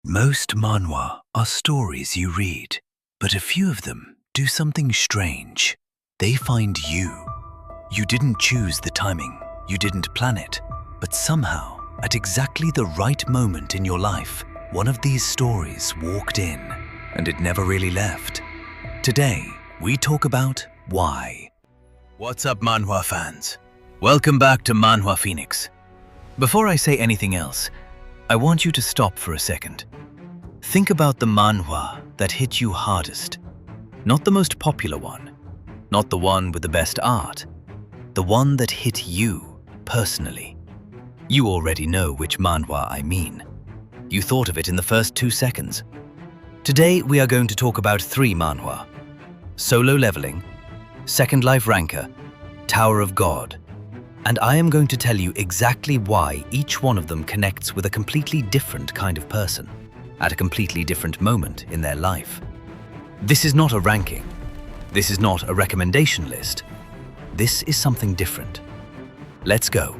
Most manhwa are stories you read, but a few of them do something strange. They find you. You didn't choose the timing, you didn't plan it, but somehow, at exactly the right moment in your life, one of these stories walked in, and it never really left. Today, we talk about why. What's up, manhwa fans? Welcome back to Manhwa Phoenix. Before I say anything else, I want you to stop for a second. Think about the manhwa that hit you hardest. Not the most popular one, not the one with the best art, the one that hit you personally. You already know which manhwa I mean. You thought of it in the first 2 seconds. Today we are going to talk about 3 manhwa: Solo Leveling, Second Life Ranker, Tower of God. And I am going to tell you exactly why each one of them connects with a completely different kind of person, at a completely different moment in their life. This is not a ranking. This is not a recommendation list. This is something different. Let's go.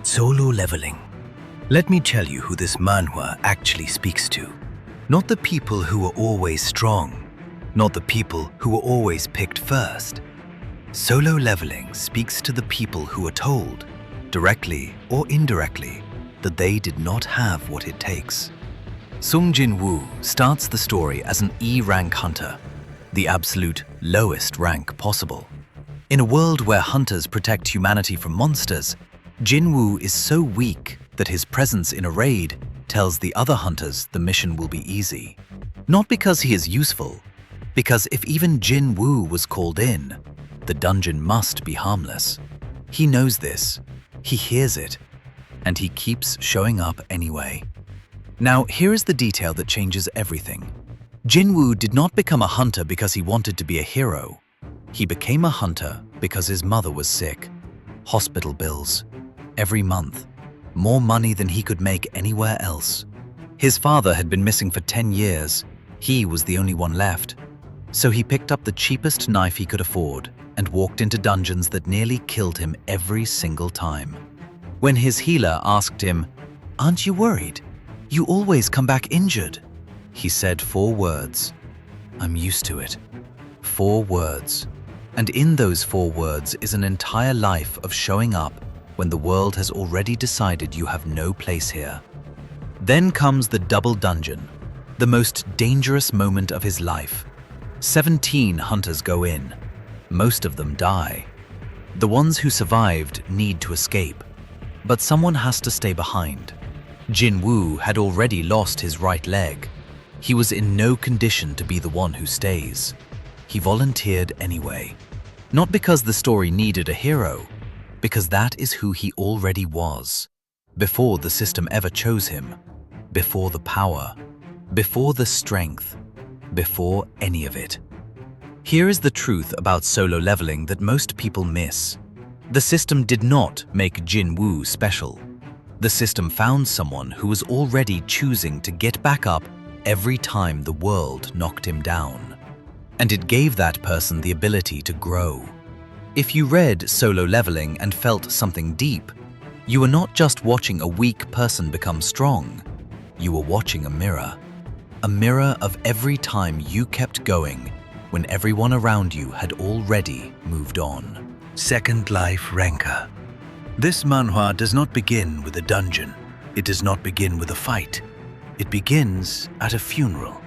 Solo Leveling. Let me tell you who this manhwa actually speaks to. Not the people who are always strong, not the people who were always picked first. Solo Leveling speaks to the people who are told, directly or indirectly, that they did not have what it takes. Sung Jin Woo starts the story as an E-rank hunter, the absolute lowest rank possible. In a world where hunters protect humanity from monsters, Jin Woo is so weak that his presence in a raid tells the other hunters the mission will be easy. Not because he is useful, because if even Jin Woo was called in, the dungeon must be harmless. He knows this, he hears it, and he keeps showing up anyway. Now, here is the detail that changes everything. Jin Woo did not become a hunter because he wanted to be a hero. He became a hunter because his mother was sick. Hospital bills, every month, more money than he could make anywhere else. His father had been missing for 10 years. He was the only one left. So he picked up the cheapest knife he could afford and walked into dungeons that nearly killed him every single time. When his healer asked him, "Aren't you worried? You always come back injured." He said 4 words. "I'm used to it." 4 words. And in those 4 words is an entire life of showing up when the world has already decided you have no place here. Then comes the double dungeon, the most dangerous moment of his life. 17 hunters go in. Most of them die. The ones who survived need to escape, but someone has to stay behind. Jin Woo had already lost his right leg. He was in no condition to be the one who stays. He volunteered anyway. Not because the story needed a hero, because that is who he already was. Before the system ever chose him, before the power, before the strength, before any of it. Here is the truth about solo leveling that most people miss. The system did not make Jin Woo special. The system found someone who was already choosing to get back up every time the world knocked him down. And it gave that person the ability to grow. If you read Solo Leveling and felt something deep, you were not just watching a weak person become strong. You were watching a mirror. A mirror of every time you kept going when everyone around you had already moved on. Second Life Ranker. This manhwa does not begin with a dungeon. It does not begin with a fight. It begins at a funeral.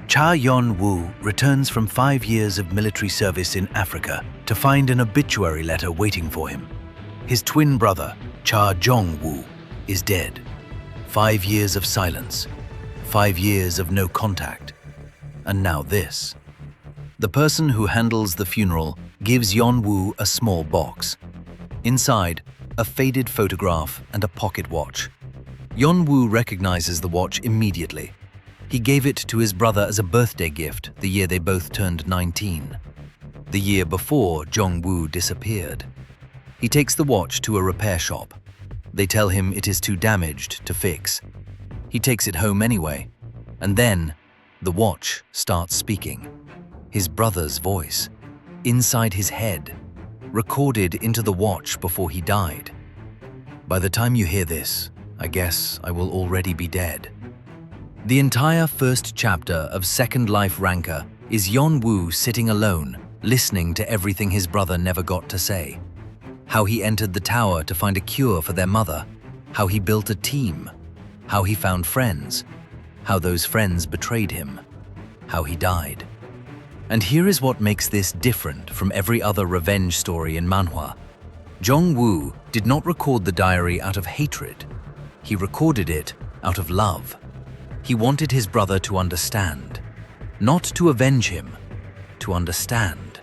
Cha Yeon-woo returns from 5 years of military service in Africa to find an obituary letter waiting for him. His twin brother, Cha Jong-woo, is dead. 5 years of silence. 5 years of no contact. And now this. The person who handles the funeral gives Yeon-woo a small box. Inside, a faded photograph and a pocket watch. Yeon-woo recognizes the watch immediately. He gave it to his brother as a birthday gift the year they both turned 19. The year before Jong-woo disappeared. He takes the watch to a repair shop. They tell him it is too damaged to fix. He takes it home anyway, and then the watch starts speaking. His brother's voice, inside his head, recorded into the watch before he died. By the time you hear this, I guess I will already be dead. The entire first chapter of Second Life Ranker is Yeon-woo sitting alone, listening to everything his brother never got to say. How he entered the tower to find a cure for their mother, how he built a team, how he found friends, how those friends betrayed him, how he died. And here is what makes this different from every other revenge story in Manhwa. Jong-woo did not record the diary out of hatred. He recorded it out of love. He wanted his brother to understand, not to avenge him, to understand.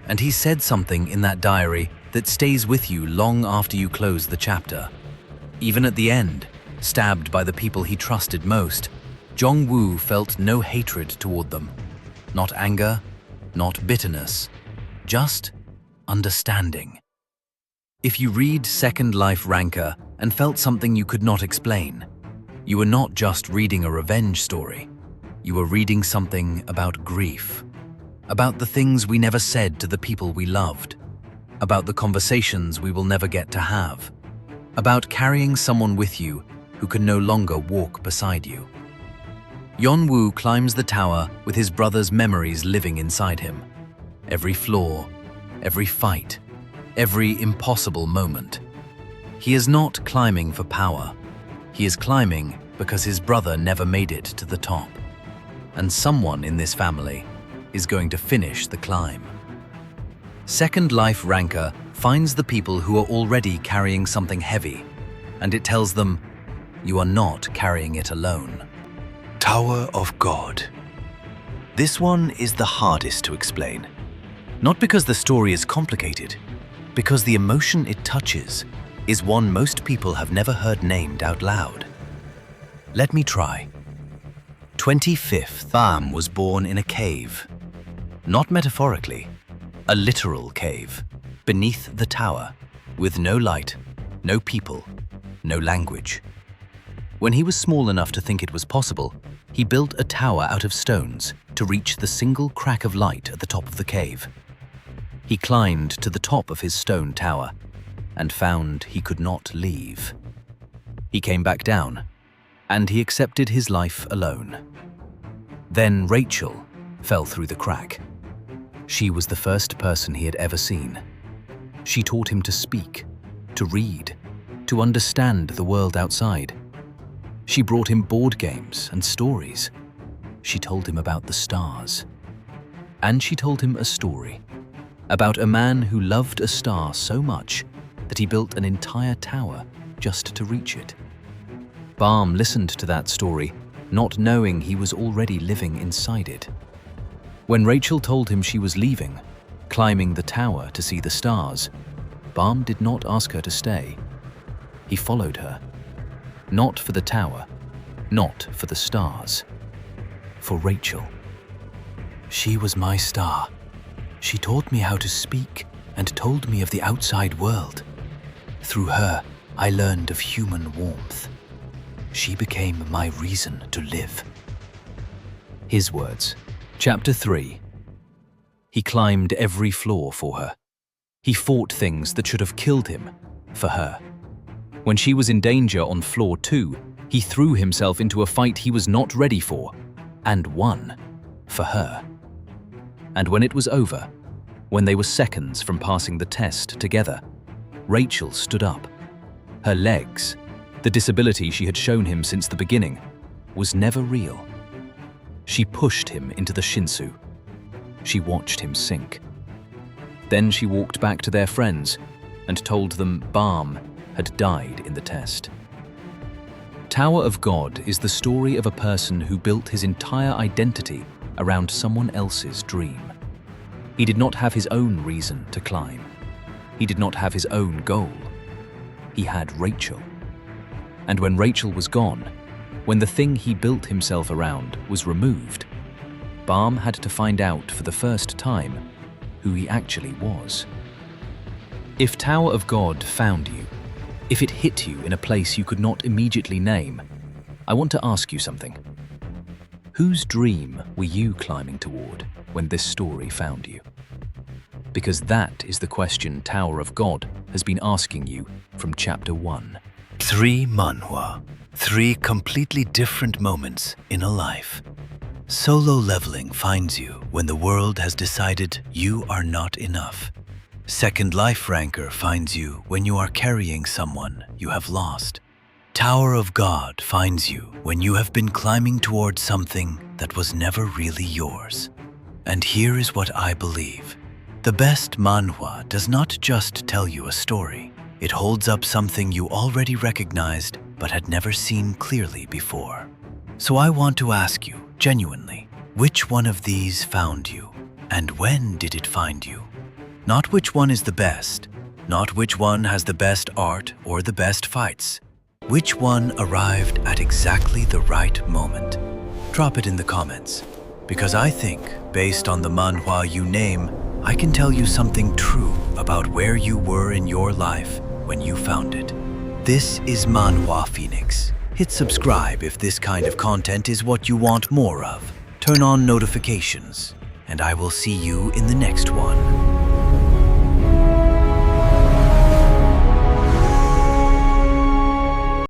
And he said something in that diary that stays with you long after you close the chapter. Even at the end, stabbed by the people he trusted most, Jong-woo felt no hatred toward them. Not anger, not bitterness, just understanding. If you read Second Life Ranker and felt something you could not explain, you were not just reading a revenge story. You were reading something about grief, about the things we never said to the people we loved, about the conversations we will never get to have, about carrying someone with you who can no longer walk beside you. Yeon-woo climbs the tower with his brother's memories living inside him. Every flaw, every fight, every impossible moment. He is not climbing for power. He is climbing because his brother never made it to the top. And someone in this family is going to finish the climb. Second Life Ranker finds the people who are already carrying something heavy, and it tells them, you are not carrying it alone. Tower of God. This one is the hardest to explain. Not because the story is complicated, because the emotion it touches is one most people have never heard named out loud. Let me try. 25th Baam was born in a cave. Not metaphorically, a literal cave, beneath the tower, with no light, no people, no language. When he was small enough to think it was possible, he built a tower out of stones to reach the single crack of light at the top of the cave. He climbed to the top of his stone tower and found he could not leave. He came back down, and he accepted his life alone. Then Rachel fell through the crack. She was the first person he had ever seen. She taught him to speak, to read, to understand the world outside. She brought him board games and stories. She told him about the stars. And she told him a story about a man who loved a star so much that he built an entire tower just to reach it. Baam listened to that story, not knowing he was already living inside it. When Rachel told him she was leaving, climbing the tower to see the stars, Baam did not ask her to stay. He followed her. Not for the tower, not for the stars, for Rachel. She was my star. She taught me how to speak and told me of the outside world. Through her, I learned of human warmth. She became my reason to live. His words, Chapter 3. He climbed every floor for her. He fought things that should have killed him for her. When she was in danger on floor 2, he threw himself into a fight he was not ready for, and won, for her. And when it was over, when they were seconds from passing the test together, Rachel stood up. Her legs, the disability she had shown him since the beginning, was never real. She pushed him into the shinsu. She watched him sink. Then she walked back to their friends and told them Baam had died in the test. Tower of God is the story of a person who built his entire identity around someone else's dream. He did not have his own reason to climb. He did not have his own goal. He had Rachel. And when Rachel was gone, when the thing he built himself around was removed, Baam had to find out for the first time who he actually was. If Tower of God found you, if it hit you in a place you could not immediately name, I want to ask you something. Whose dream were you climbing toward when this story found you? Because that is the question Tower of God has been asking you from Chapter 1. 3 Manhwa. 3 completely different moments in a life. Solo leveling finds you when the world has decided you are not enough. Second life ranker finds you when you are carrying someone you have lost. Tower of God finds you when you have been climbing towards something that was never really yours. And here is what I believe. The best manhwa does not just tell you a story. It holds up something you already recognized but had never seen clearly before. So I want to ask you, genuinely, which one of these found you? And when did it find you? Not which one is the best, not which one has the best art or the best fights. Which one arrived at exactly the right moment? Drop it in the comments, because I think, based on the manhwa you name, I can tell you something true about where you were in your life when you found it. This is Manhwa Phoenix. Hit subscribe if this kind of content is what you want more of. Turn on notifications, and I will see you in the next one.